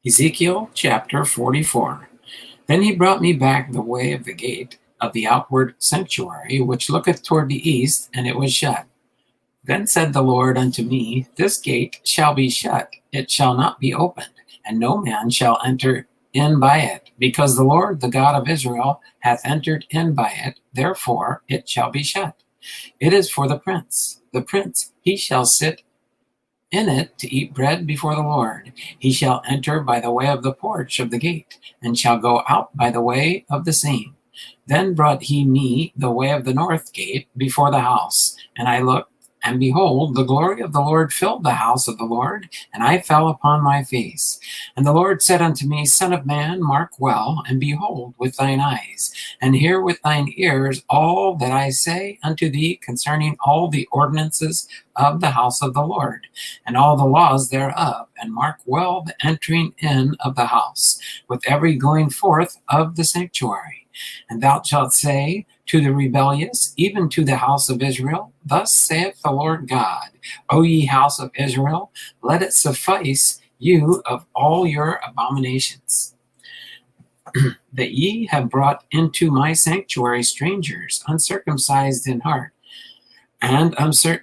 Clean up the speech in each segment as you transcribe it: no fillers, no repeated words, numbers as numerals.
Ezekiel chapter 44. Then he brought me back the way of the gate of the outward sanctuary, which looketh toward the east, and it was shut. Then said the Lord unto me, This gate shall be shut, it shall not be opened, and no man shall enter in by it, because the Lord, the God of Israel, hath entered in by it, therefore it shall be shut. It is for the prince. The prince, he shall sit in it to eat bread before the Lord. He shall enter by the way of the porch of the gate, and shall go out by the way of the same. Then brought he me the way of the north gate before the house, and I looked, and behold, the glory of the Lord filled the house of the Lord, and I fell upon my face. And the Lord said unto me, Son of man, mark well, and behold with thine eyes, and hear with thine ears all that I say unto thee concerning all the ordinances of the house of the Lord, and all the laws thereof, and mark well the entering in of the house, with every going forth of the sanctuary. And thou shalt say to the rebellious, even to the house of Israel, Thus saith the Lord God, O ye house of Israel, let it suffice you of all your abominations, that ye have brought into my sanctuary strangers, uncircumcised in heart, and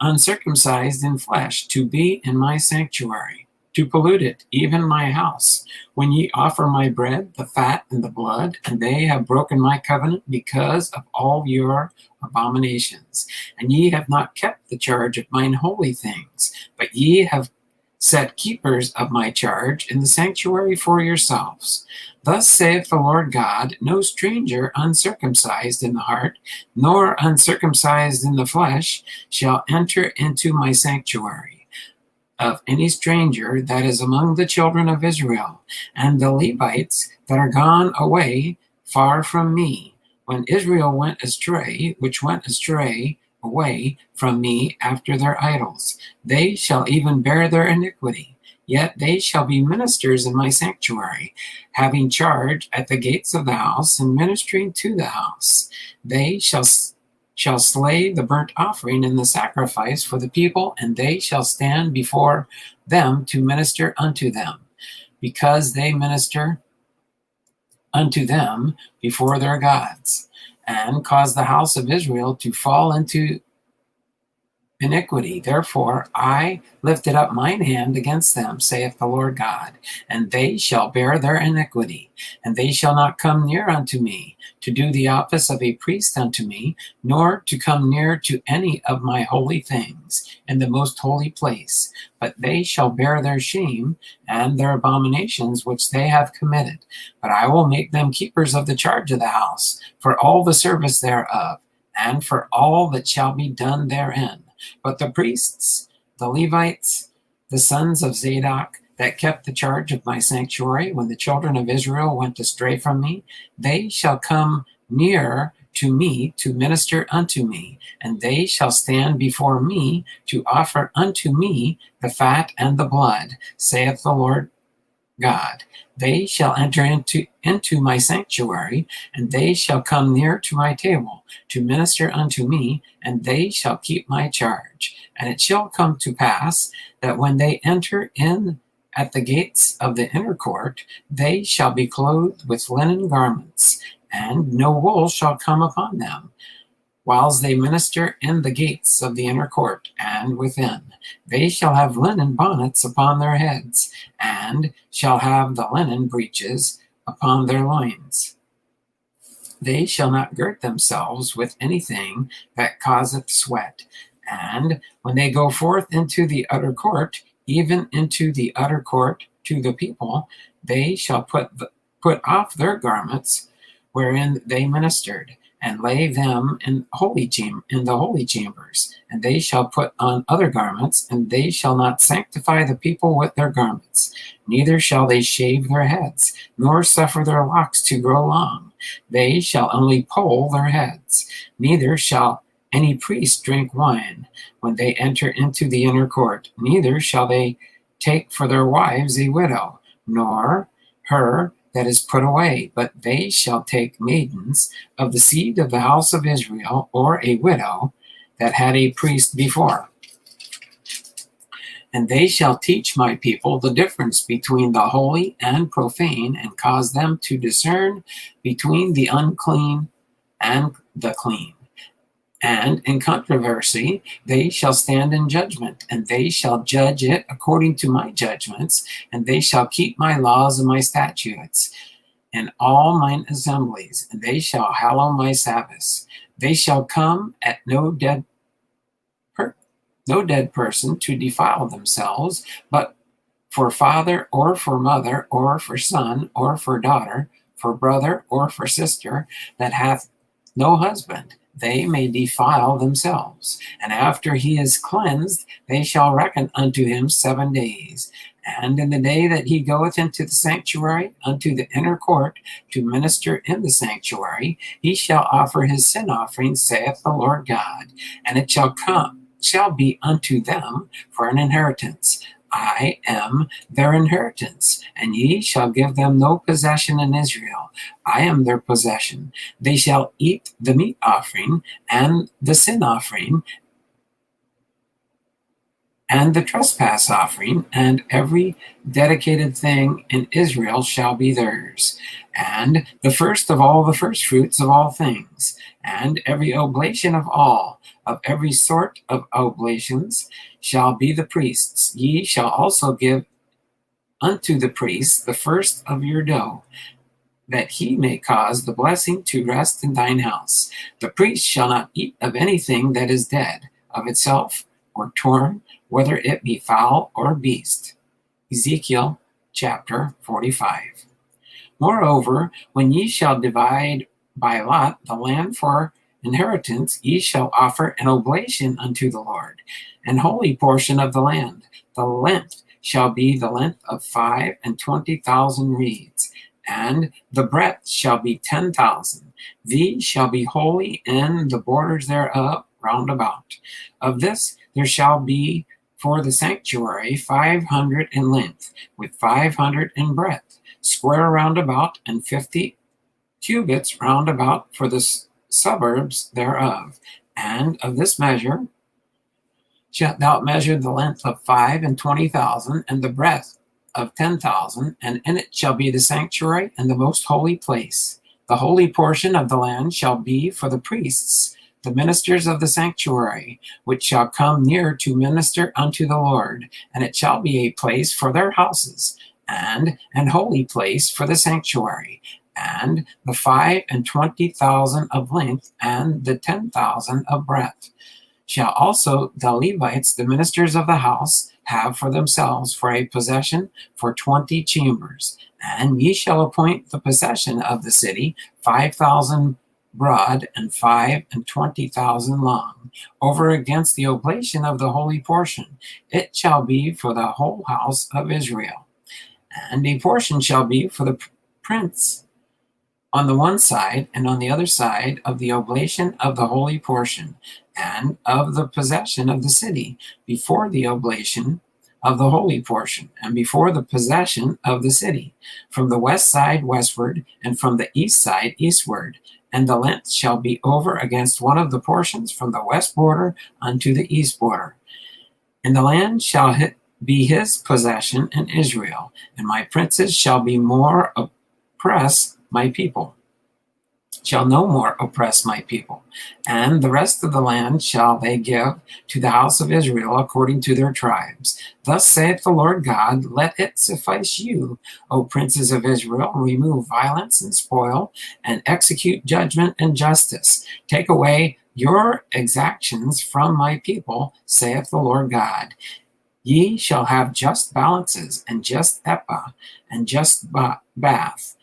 uncircumcised in flesh, to be in my sanctuary, to pollute it, even my house, when ye offer my bread, the fat, and the blood, and they have broken my covenant because of all your abominations. And ye have not kept the charge of mine holy things, but ye have set keepers of my charge in the sanctuary for yourselves. Thus saith the Lord God, No stranger uncircumcised in the heart, nor uncircumcised in the flesh, shall enter into my sanctuary. Of any stranger that is among the children of Israel, and the Levites that are gone away far from me, when Israel went astray, which went astray away from me after their idols, they shall even bear their iniquity. Yet they shall be ministers in my sanctuary, having charge at the gates of the house, and ministering to the house. They shall slay the burnt offering and the sacrifice for the people, and they shall stand before them to minister unto them, because they minister unto them before their gods, and cause the house of Israel to fall into iniquity. Therefore I lifted up mine hand against them, saith the Lord God, and they shall bear their iniquity, and they shall not come near unto me to do the office of a priest unto me, nor to come near to any of my holy things in the most holy place, but they shall bear their shame and their abominations which they have committed. But I will make them keepers of the charge of the house, for all the service thereof, and for all that shall be done therein. But the priests, the Levites, the sons of Zadok, that kept the charge of my sanctuary when the children of Israel went astray from me, they shall come near to me to minister unto me, and they shall stand before me to offer unto me the fat and the blood, saith the Lord God. They shall enter into my sanctuary, and they shall come near to my table to minister unto me, and they shall keep my charge. And it shall come to pass that when they enter in at the gates of the inner court, they shall be clothed with linen garments, and no wool shall come upon them, whiles they minister in the gates of the inner court and within. They shall have linen bonnets upon their heads, and shall have the linen breeches upon their loins. They shall not girt themselves with anything that causeth sweat. And when they go forth into the utter court, even into the utter court to the people, they shall put off their garments wherein they ministered, and lay them in the holy chambers, and they shall put on other garments, and they shall not sanctify the people with their garments, neither shall they shave their heads, nor suffer their locks to grow long. They shall only poll their heads, neither shall any priest drink wine when they enter into the inner court, neither shall they take for their wives a widow, nor her that is put away, but they shall take maidens of the seed of the house of Israel, or a widow that had a priest before. And they shall teach my people the difference between the holy and profane, and cause them to discern between the unclean and the clean. And in controversy they shall stand in judgment, and they shall judge it according to my judgments, and they shall keep my laws and my statutes in all mine assemblies, and they shall hallow my Sabbaths. They shall come at no dead person to defile themselves, but for father or for mother or for son or for daughter, for brother or for sister that hath no husband, they may defile themselves. And after he is cleansed, they shall reckon unto him 7 days. And in the day that he goeth into the sanctuary, unto the inner court, to minister in the sanctuary, he shall offer his sin offering, saith the Lord God. And it shall be unto them for an inheritance. I am their inheritance, and ye shall give them no possession in Israel. I am their possession. They shall eat the meat offering and the sin offering and the trespass offering, and every dedicated thing in Israel shall be theirs, and the first of all the firstfruits of all things, and every oblation of every sort of oblations shall be the priest's. Ye shall also give unto the priest the first of your dough, that he may cause the blessing to rest in thine house. The priest shall not eat of anything that is dead of itself, or torn, whether it be fowl or beast. Ezekiel chapter 45. Moreover, when ye shall divide by lot the land for inheritance, ye shall offer an oblation unto the Lord, an holy portion of the land. The length shall be the length of 25,000 reeds, and the breadth shall be 10,000. These shall be holy in the borders thereof round about. Of this there shall be for the sanctuary 500 in length, with 500 in breadth, square round about, and 50 cubits round about for the suburbs thereof. And of this measure shalt thou measure the length of 25,000, and the breadth of 10,000, and in it shall be the sanctuary and the most holy place. The holy portion of the land shall be for the priests, the ministers of the sanctuary, which shall come near to minister unto the Lord, and it shall be a place for their houses, and an holy place for the sanctuary, and the 25,000 of length, and the 10,000 of breadth. Shall also the Levites, the ministers of the house, have for themselves for a possession for 20 chambers. And ye shall appoint the possession of the city 5,000 broad and 25,000 long, over against the oblation of the holy portion. It shall be for the whole house of Israel. And a portion shall be for the prince on the one side, and on the other side of the oblation of the holy portion, and of the possession of the city, before the oblation of the holy portion, and before the possession of the city, from the west side westward, and from the east side eastward. And the length shall be over against one of the portions from the west border unto the east border. And the land shall be his possession in Israel, and my princes shall be more oppress my people, shall no more oppress my people. And the rest of the land shall they give to the house of Israel according to their tribes. Thus saith the Lord God, let it suffice you, O princes of Israel, remove violence and spoil, and execute judgment and justice. Take away your exactions from my people, saith the Lord God. Ye shall have just balances, and just ephah, and just bath.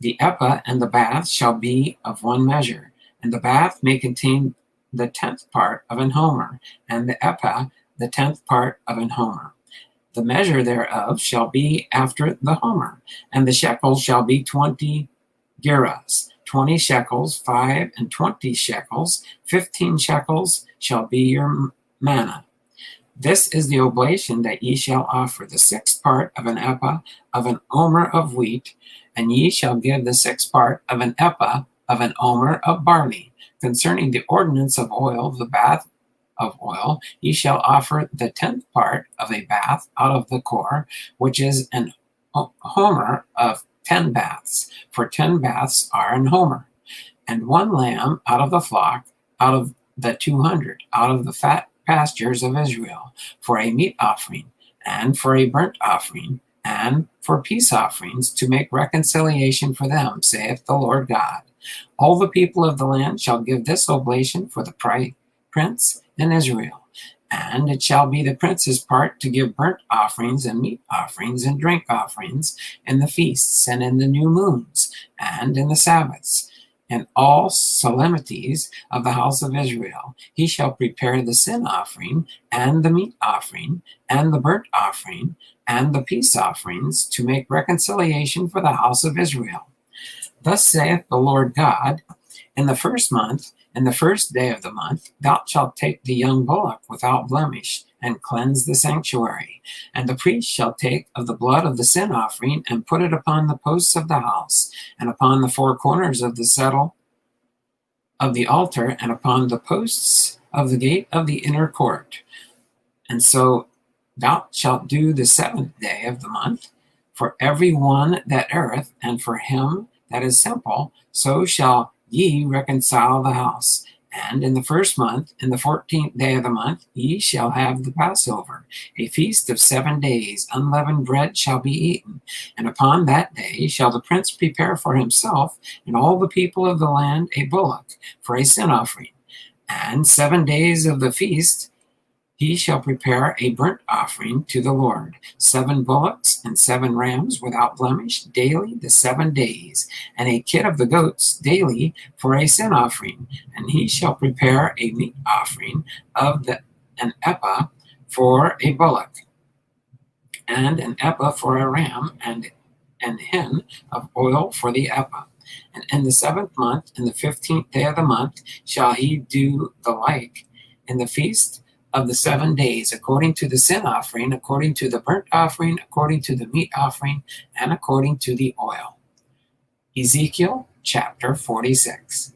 The ephah and the bath shall be of one measure, and the bath may contain the 10th part of an homer, and the ephah the 10th part of an homer. The measure thereof shall be after the homer, and the shekels shall be 20 gerahs, 20 shekels, 25 shekels, 15 shekels shall be your manna. This is the oblation that ye shall offer, the 6th part of an ephah of an omer of wheat, and ye shall give the 6th part of an ephah of an omer of barley. Concerning the ordinance of oil, the bath of oil, ye shall offer the 10th part of a bath out of the core, which is an homer of 10 baths, for 10 baths are an homer, and 1 lamb out of the flock, out of the 200, out of the fat pastures of Israel, for a meat offering, and for a burnt offering, and for peace offerings, to make reconciliation for them, saith the Lord God. All the people of the land shall give this oblation for the prince in Israel. And it shall be the prince's part to give burnt offerings and meat offerings and drink offerings in the feasts and in the new moons and in the Sabbaths, and all solemnities of the house of Israel. He shall prepare the sin offering and the meat offering and the burnt offering and the peace offerings to make reconciliation for the house of Israel. Thus saith the Lord God, in the first month, in the first day of the month, thou shalt take the young bullock without blemish, and cleanse the sanctuary. And the priest shall take of the blood of the sin offering, and put it upon the posts of the house, and upon the 4 corners of the settle of the altar, and upon the posts of the gate of the inner court. And so thou shalt do the 7th day of the month, for every one that erreth, and for him that is simple, so shall ye reconcile the house. And in the first month, in the 14th day of the month, ye shall have the Passover, a feast of 7 days. Unleavened bread shall be eaten. And upon that day shall the prince prepare for himself and all the people of the land a bullock for a sin offering. And 7 days of the feast he shall prepare a burnt offering to the Lord, 7 bullocks and 7 rams without blemish daily the 7 days, and a kid of the goats daily for a sin offering. And he shall prepare a meat offering of an ephah for a bullock, and an ephah for a ram, and an hin of oil for the ephah. And in the 7th month, in the 15th day of the month, shall he do the like in the feast of the 7 days, according to the sin offering, according to the burnt offering, according to the meat offering, and according to the oil. Ezekiel chapter 46.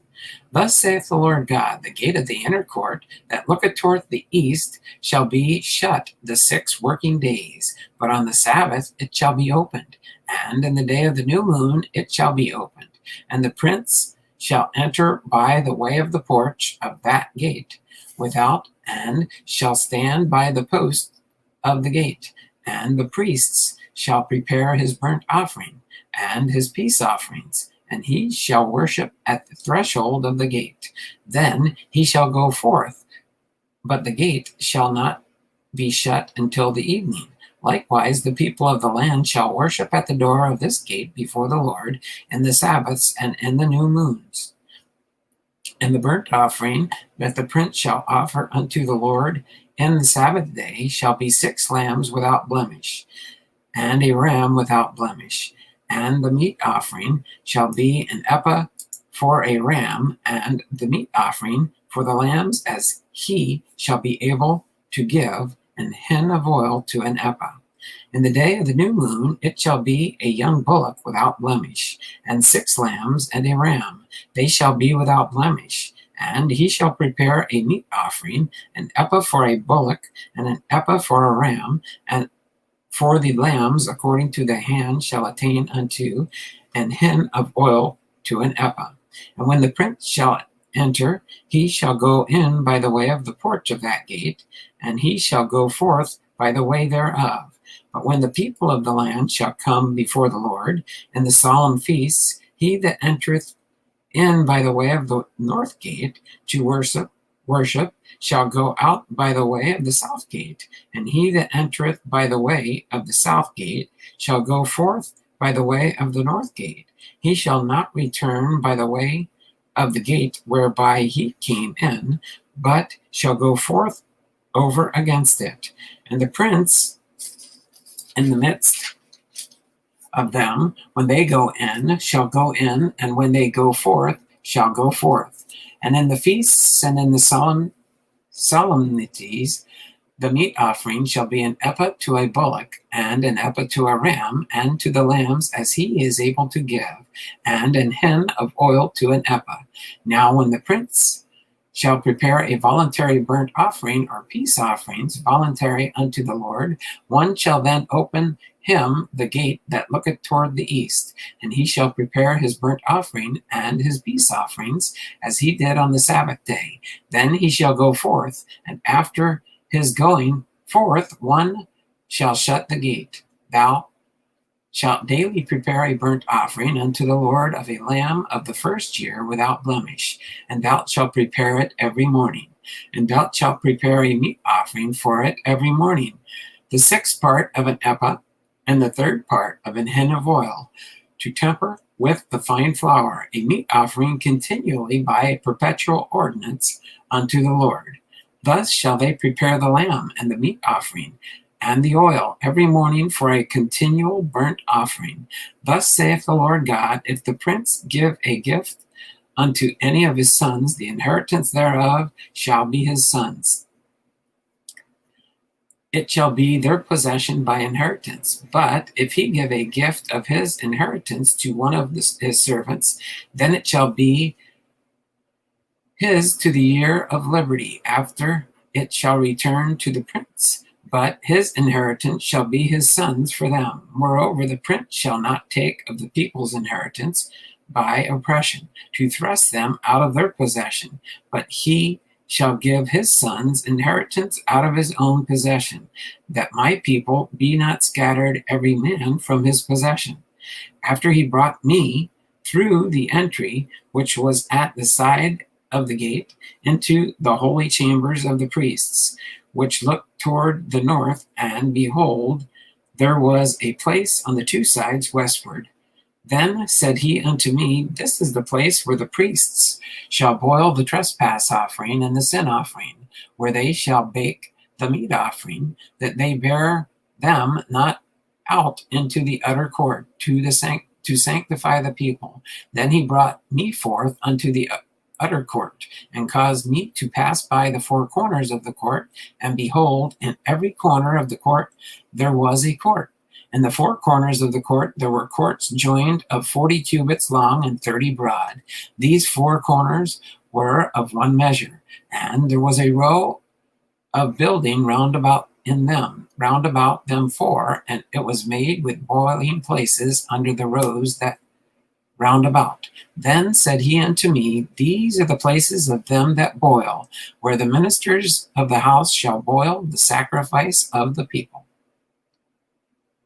Thus saith the Lord God, the gate of the inner court that looketh toward the east shall be shut the 6 working days, but on the Sabbath it shall be opened, and in the day of the new moon it shall be opened. And the prince shall enter by the way of the porch of that gate without, and shall stand by the post of the gate. And the priests shall prepare his burnt offering and his peace offerings, and he shall worship at the threshold of the gate. Then he shall go forth, but the gate shall not be shut until the evening. Likewise, the people of the land shall worship at the door of this gate before the Lord in the Sabbaths and in the new moons. And the burnt offering that the prince shall offer unto the Lord in the Sabbath day shall be 6 lambs without blemish, and a ram without blemish. And the meat offering shall be an ephah for a ram, and the meat offering for the lambs as he shall be able to give, an hin of oil to an ephah. In the day of the new moon it shall be a young bullock without blemish, and 6 lambs and a ram. They shall be without blemish. And he shall prepare a meat offering, an ephah for a bullock, and an ephah for a ram, and for the lambs according to the hand shall attain unto an hin of oil to an ephah. And when the prince shall enter, he shall go in by the way of the porch of that gate, and he shall go forth by the way thereof. But when the people of the land shall come before the Lord in the solemn feasts, he that entereth in by the way of the north gate to worship shall go out by the way of the south gate, and he that entereth by the way of the south gate shall go forth by the way of the north gate. He shall not return by the way of the gate whereby he came in, but shall go forth over against it. And the prince in the midst of them, when they go in, shall go in, and when they go forth, shall go forth. And in the feasts and in the solemnities, the meat offering shall be an ephah to a bullock, and an ephah to a ram, and to the lambs as he is able to give, and an hin of oil to an ephah. Now when the prince shall prepare a voluntary burnt offering or peace offerings, voluntary unto the Lord, one shall then open him the gate that looketh toward the east, and he shall prepare his burnt offering and his peace offerings, as he did on the Sabbath day. Then he shall go forth, and after his going forth, one shall shut the gate. Thou shalt daily prepare a burnt offering unto the Lord of a lamb of the first year without blemish, and thou shalt prepare it every morning. And thou shalt prepare a meat offering for it every morning, the sixth part of an ephah, and the third part of an hin of oil, to temper with the fine flour, a meat offering continually by a perpetual ordinance unto the Lord. Thus shall they prepare the lamb and the meat offering, and the oil every morning for a continual burnt offering. Thus saith the Lord God, if the prince give a gift unto any of his sons, the inheritance thereof shall be his sons. It shall be their possession by inheritance. But if he give a gift of his inheritance to one of his servants, then it shall be his to the year of liberty. After it shall return to the prince, but his inheritance shall be his sons for them. Moreover, the prince shall not take of the people's inheritance by oppression, to thrust them out of their possession, but he shall give his sons inheritance out of his own possession, that my people be not scattered every man from his possession. After he brought me through the entry, which was at the side of the gate, into the holy chambers of the priests, which looked toward the north, and behold, there was a place on the two sides westward. Then said he unto me, this is the place where the priests shall boil the trespass offering and the sin offering, where they shall bake the meat offering, that they bear them not out into the utter court to sanctify the people. Then he brought me forth unto the utter court, and caused me to pass by the four corners of the court, and behold, in every corner of the court there was a court. In the four corners of the court there were courts joined of 40 cubits long and 30 broad. These four corners were of one measure, and there was a row of building round about them four, and it was made with boiling places under the rows that round about. Then said he unto me, these are the places of them that boil, where the ministers of the house shall boil the sacrifice of the people.